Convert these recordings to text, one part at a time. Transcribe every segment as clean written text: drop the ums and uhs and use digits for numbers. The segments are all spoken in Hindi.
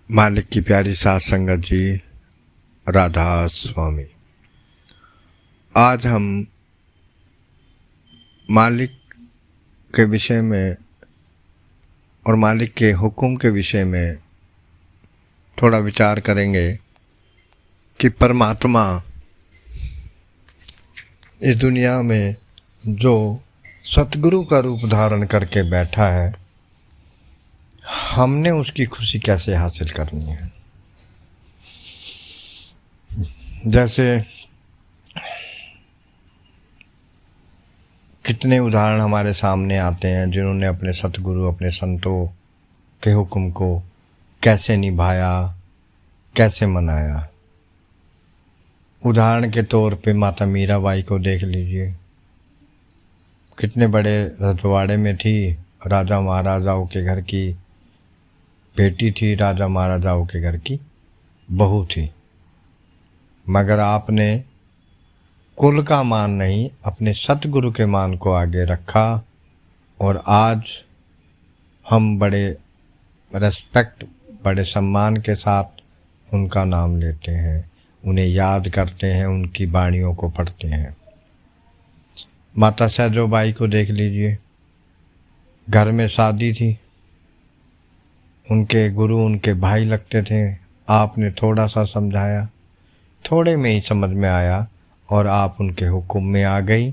मालिक की प्यारी साथ संगत जी, राधा स्वामी। आज हम मालिक के विषय में और मालिक के हुक्म के विषय में थोड़ा विचार करेंगे कि परमात्मा इस दुनिया में जो सतगुरु का रूप धारण करके बैठा है, हमने उसकी खुशी कैसे हासिल करनी है। जैसे कितने उदाहरण हमारे सामने आते हैं जिन्होंने अपने सतगुरु, अपने संतों के हुक्म को कैसे निभाया, कैसे मनाया। उदाहरण के तौर पे माता मीराबाई को देख लीजिए, कितने बड़े रजवाड़े में थी, राजा महाराजाओं के घर की बेटी थी, राजा महाराजाओं के घर की बहू थी, मगर आपने कुल का मान नहीं, अपने सतगुरु के मान को आगे रखा। और आज हम बड़े रेस्पेक्ट, बड़े सम्मान के साथ उनका नाम लेते हैं, उन्हें याद करते हैं, उनकी वाणियों को पढ़ते हैं। माता सहजोबाई को देख लीजिए, घर में शादी थी, उनके गुरु उनके भाई लगते थे। आपने थोड़ा सा समझाया, थोड़े में ही समझ में आया और आप उनके हुक्म में आ गई।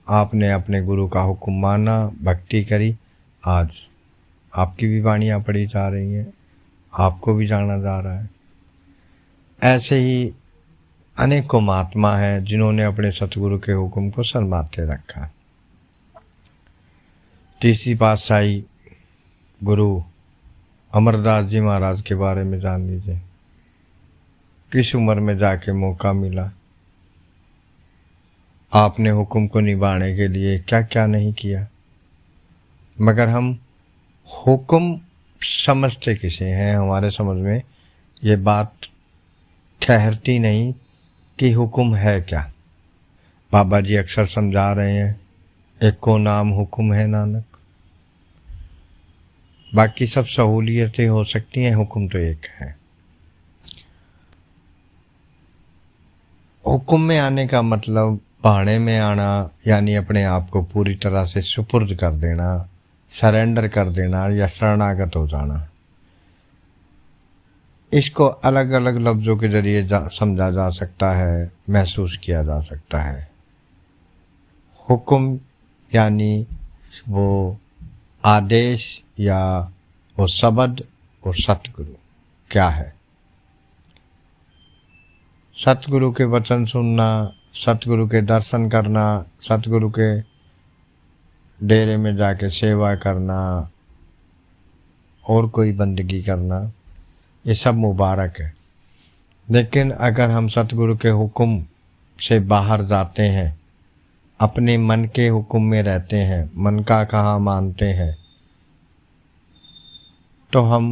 आपने अपने गुरु का हुक्म माना, भक्ति करी। आज आपकी भी वाणियाँ पढ़ी जा रही हैं, आपको भी जाना जा रहा है। ऐसे ही अनेकों महात्मा हैं जिन्होंने अपने सतगुरु के हुक्म को सर माथे रखा। तीसरी पातशाही गुरु अमरदास जी महाराज के बारे में जान लीजिए, किस उम्र में जाके मौका मिला, आपने हुक्म को निभाने के लिए क्या क्या नहीं किया। मगर हम हुक्म समझते किसे हैं, हमारे समझ में ये बात ठहरती नहीं कि हुक्म है क्या। बाबा जी अक्सर समझा रहे हैं, एक को नाम हुक्म है नानक। बाकी सब सहूलियतें हो सकती हैं, हुक्म तो एक है। हुक्म में आने का मतलब भाड़े में आना, यानी अपने आप को पूरी तरह से सुपुर्द कर देना, सरेंडर कर देना या शरणागत हो जाना। इसको अलग अलग लफ्ज़ों के ज़रिए समझा जा सकता है, महसूस किया जा सकता है। हुक्म यानी वो आदेश या वो शब्द, और सतगुरु क्या है। सतगुरु के वचन सुनना, सतगुरु के दर्शन करना, सतगुरु के डेरे में जाके सेवा करना और कोई बंदगी करना, ये सब मुबारक है। लेकिन अगर हम सतगुरु के हुक्म से बाहर जाते हैं, अपने मन के हुक्म में रहते हैं, मन का कहाँ मानते हैं, तो हम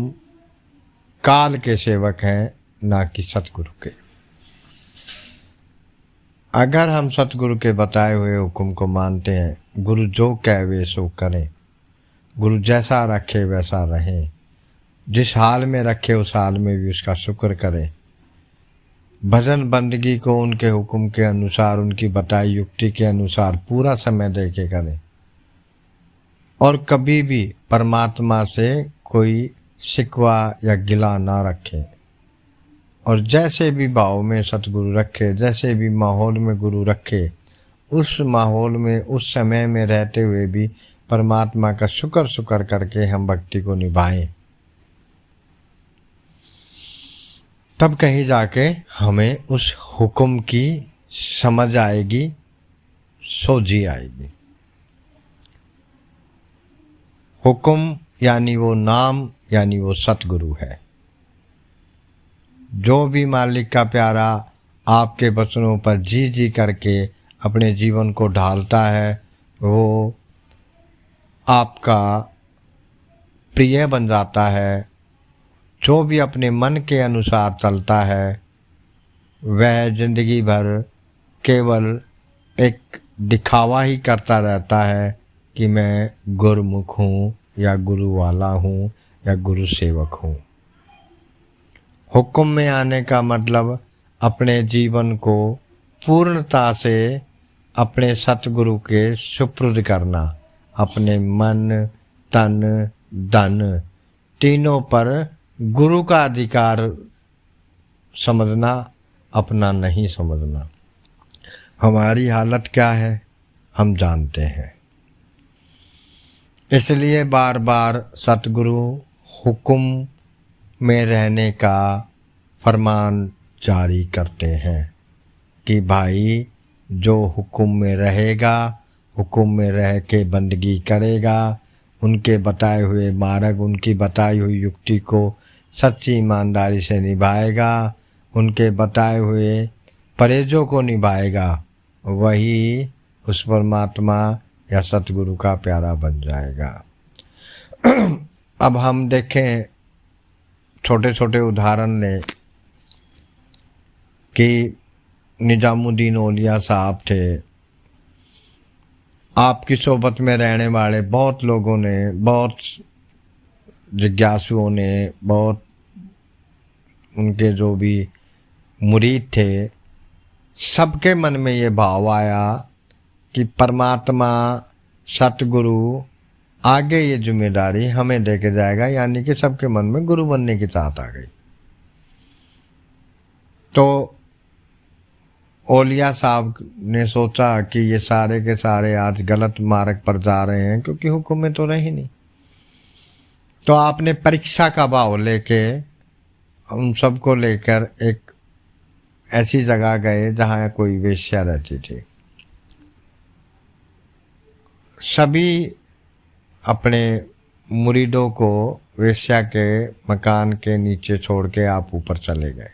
काल के सेवक हैं, ना कि सतगुरु के। अगर हम सतगुरु के बताए हुए हुक्म को मानते हैं, गुरु जो कहे सो करें, गुरु जैसा रखे वैसा रहें, जिस हाल में रखे उस हाल में भी उसका शुक्र करें, भजन बंदगी को उनके हुक्म के अनुसार, उनकी बताई युक्ति के अनुसार पूरा समय दे के करें, और कभी भी परमात्मा से कोई शिकवा या गिला ना रखें। और जैसे भी भाव में सतगुरु रखे, जैसे भी माहौल में गुरु रखे, उस माहौल में उस समय में रहते हुए भी परमात्मा का शुक्र करके हम भक्ति को निभाएं। तब कहीं जाके हमें उस हुक्म की समझ आएगी, सोझी आएगी। हुक्म यानी वो नाम, यानी वो सतगुरु है। जो भी मालिक का प्यारा आपके वचनों पर जी जी करके अपने जीवन को ढालता है, वो आपका प्रिय बन जाता है। जो भी अपने मन के अनुसार चलता है, वह जिंदगी भर केवल एक दिखावा ही करता रहता है कि मैं गुरमुख हूँ या गुरु वाला हूँ या गुरु सेवक हूँ। हुक्म में आने का मतलब अपने जीवन को पूर्णता से अपने सतगुरु के सुपुर्द करना, अपने मन तन धन तीनों पर गुरु का अधिकार समझना, अपना नहीं समझना। हमारी हालत क्या है हम जानते हैं, इसलिए बार बार सतगुरु हुक्म में रहने का फरमान जारी करते हैं कि भाई जो हुक्म में रहेगा, हुक्म में रह के बंदगी करेगा, उनके बताए हुए मार्ग, उनकी बताई हुई युक्ति को सच्ची ईमानदारी से निभाएगा, उनके बताए हुए परहेजों को निभाएगा, वही उस परमात्मा या सतगुरु का प्यारा बन जाएगा। अब हम देखें छोटे छोटे उदाहरण लें कि निजामुद्दीन औलिया साहब थे। आपकी सोबत में रहने वाले बहुत लोगों ने, बहुत जिज्ञासुओं ने, बहुत उनके जो भी मुरीद थे, सबके मन में ये भाव आया कि परमात्मा सतगुरु आगे ये जिम्मेदारी हमें देके जाएगा, यानी कि सबके मन में गुरु बनने की चाहत आ गई। तो औलिया साहब ने सोचा कि ये सारे के सारे आज गलत मार्ग पर जा रहे हैं, क्योंकि हुक्म में तो रही नहीं। तो आपने परीक्षा का भाव लेके उन सबको लेकर एक ऐसी जगह गए जहाँ कोई वेश्या रहती थी। सभी अपने मुरीदों को वेश्या के मकान के नीचे छोड़ के आप ऊपर चले गए।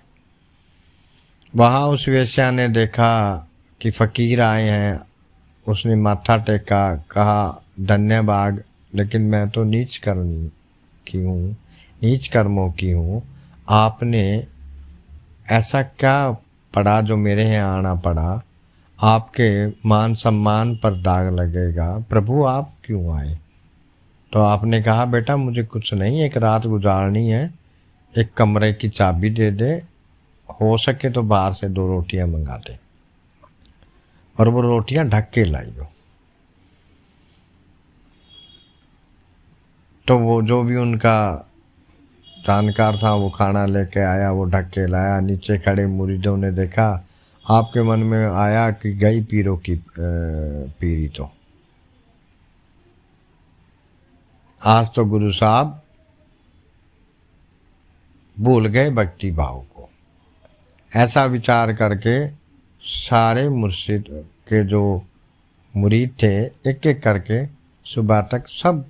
वहाँ उस वेश्या ने देखा कि फ़कीर आए हैं। उसने माथा टेका, कहा धन्यवाद, लेकिन मैं तो नीच कर्म की हूँ, नीच कर्मों की हूँ। आपने ऐसा क्या पड़ा जो मेरे यहाँ आना पड़ा? आपके मान सम्मान पर दाग लगेगा, प्रभु आप क्यों आए? तो आपने कहा बेटा मुझे कुछ नहीं, एक रात गुजारनी है, एक कमरे की चाबी दे दे, हो सके तो बाहर से 2 रोटियां मंगा दे और वो रोटियां ढक के लाइयो। तो वो जो भी उनका जानकार था वो खाना लेके आया, वो ढक के लाया। नीचे खड़े मुरीदों ने देखा, आपके मन में आया कि गई पीरों की पीरी। तो आज तो गुरु साहब भूल गए भक्ति भाव को। ऐसा विचार करके सारे मुर्शिद के जो मुरीद थे एक एक करके सुबह तक सब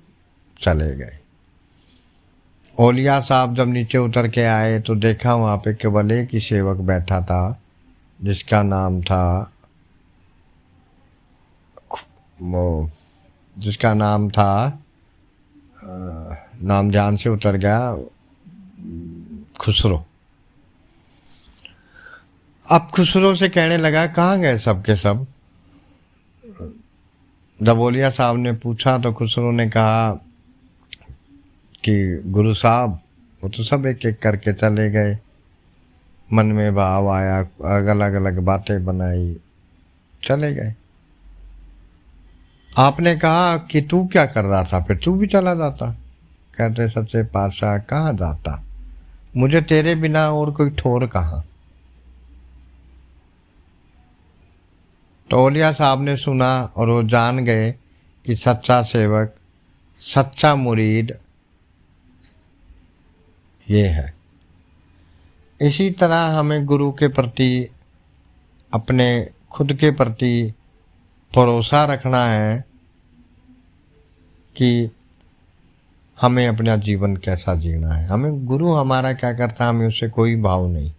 चले गए। औलिया साहब जब नीचे उतर के आए तो देखा वहाँ पे केवल एक ही सेवक बैठा था, जिसका नाम था नाम ध्यान से उतर गया, खुसरो। अब खुसरो से कहने लगा कहाँ गए सब के सब? जब औलिया साहब ने पूछा तो खुसरो ने कहा कि गुरु साहब वो तो सब एक एक करके चले गए, मन में भाव आया, अलग अलग बातें बनाई, चले गए। आपने कहा कि तू क्या कर रहा था, फिर तू भी चला जाता। कहते सच्चे पातशाह कहाँ जाता, मुझे तेरे बिना और कोई ठोर कहाँ। तो औलिया साहब ने सुना और वो जान गए कि सच्चा सेवक, सच्चा मुरीद ये है। इसी तरह हमें गुरु के प्रति, अपने खुद के प्रति भरोसा रखना है कि हमें अपना जीवन कैसा जीना है। हमें गुरु हमारा क्या करता है हमें उससे कोई भाव नहीं।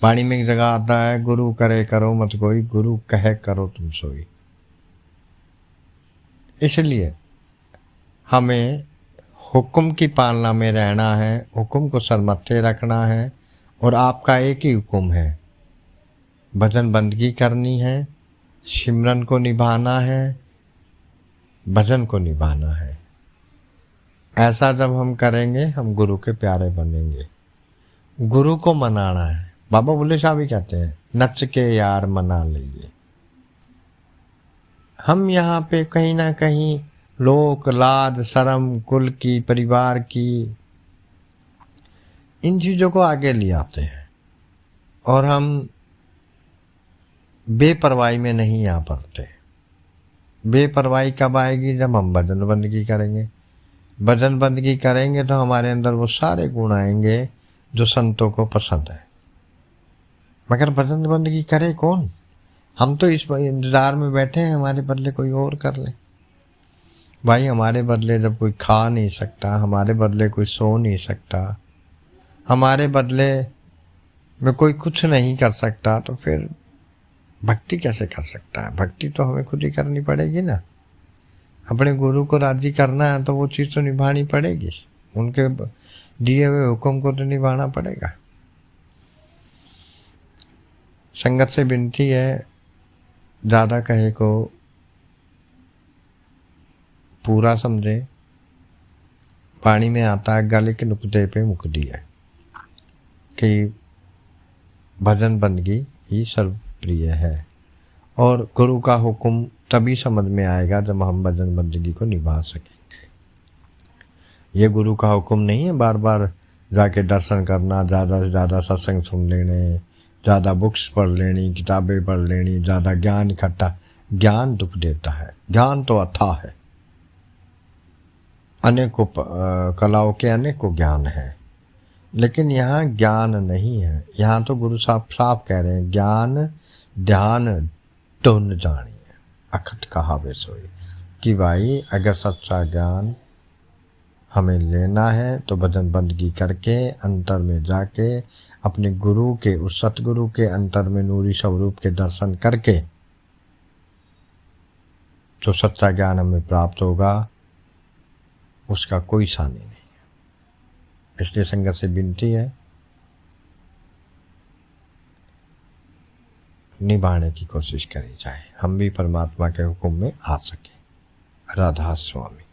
वाणी में एक जगह आता है, गुरु करे करो मत कोई, गुरु कहे करो तुम सोई। इसलिए हमें हुक्म की पालना में रहना है, हुक्म को सरमत्थे रखना है। और आपका एक ही हुक्म है, भजन बंदगी करनी है, सिमरन को निभाना है, भजन को निभाना है। ऐसा जब हम करेंगे हम गुरु के प्यारे बनेंगे। गुरु को मनाना है। बाबा बुल्ले शाह भी कहते हैं नच के यार मना लीजिए। हम यहाँ पे कहीं ना कहीं लोक लाज शर्म कुल की परिवार की इन चीज़ों को आगे ले आते हैं और हम बेपरवाही में नहीं आ पाते। बेपरवाही कब आएगी? जब हम भजन बंदगी करेंगे। भजन बंदगी करेंगे तो हमारे अंदर वो सारे गुण आएंगे जो संतों को पसंद है। मगर भजन बंदगी करे कौन? हम तो इस इंतज़ार में बैठे हैं हमारे बदले कोई और कर ले। भाई हमारे बदले जब कोई खा नहीं सकता, हमारे बदले कोई सो नहीं सकता, हमारे बदले में कोई कुछ नहीं कर सकता, तो फिर भक्ति कैसे कर सकता है? भक्ति तो हमें खुद ही करनी पड़ेगी ना। अपने गुरु को राजी करना है तो वो चीज़ तो निभानी पड़ेगी। उनके दिए हुए हुक्म को तो निभाना पड़ेगा। संगत से विनती है, ज़्यादा कहे को पूरा समझे। पानी में आता है गले के नुक्ते पे मुक्ति है कि भजन बंदगी ही सर्वप्रिय है। और गुरु का हुक्म तभी समझ में आएगा जब हम भजन बंदगी को निभा सकेंगे। ये गुरु का हुक्म नहीं है बार बार जाके दर्शन करना, ज़्यादा से ज़्यादा सत्संग सुन लेने, ज़्यादा बुक्स पढ़ लेनी, किताबें पढ़ लेनी, ज़्यादा ज्ञान इकट्ठा। ज्ञान दुख देता है। ज्ञान तो अथाह है। अनेकों कलाओं के अनेकों ज्ञान है, लेकिन यहाँ ज्ञान नहीं है। यहाँ तो गुरु साहब साफ कह रहे हैं ज्ञान ध्यान टुन जानिए अखट कहावे सोई। कि भाई अगर सच्चा ज्ञान हमें लेना है तो भजन बंदगी करके अंतर में जाके अपने गुरु के, उस सतगुरु के अंतर में नूरी स्वरूप के दर्शन करके जो सच्चा ज्ञान हमें प्राप्त होगा उसका कोई सानी नहीं है। इसलिए संगत से विनती है निभाने की कोशिश करी जाए, हम भी परमात्मा के हुक्म में आ सके। राधा स्वामी।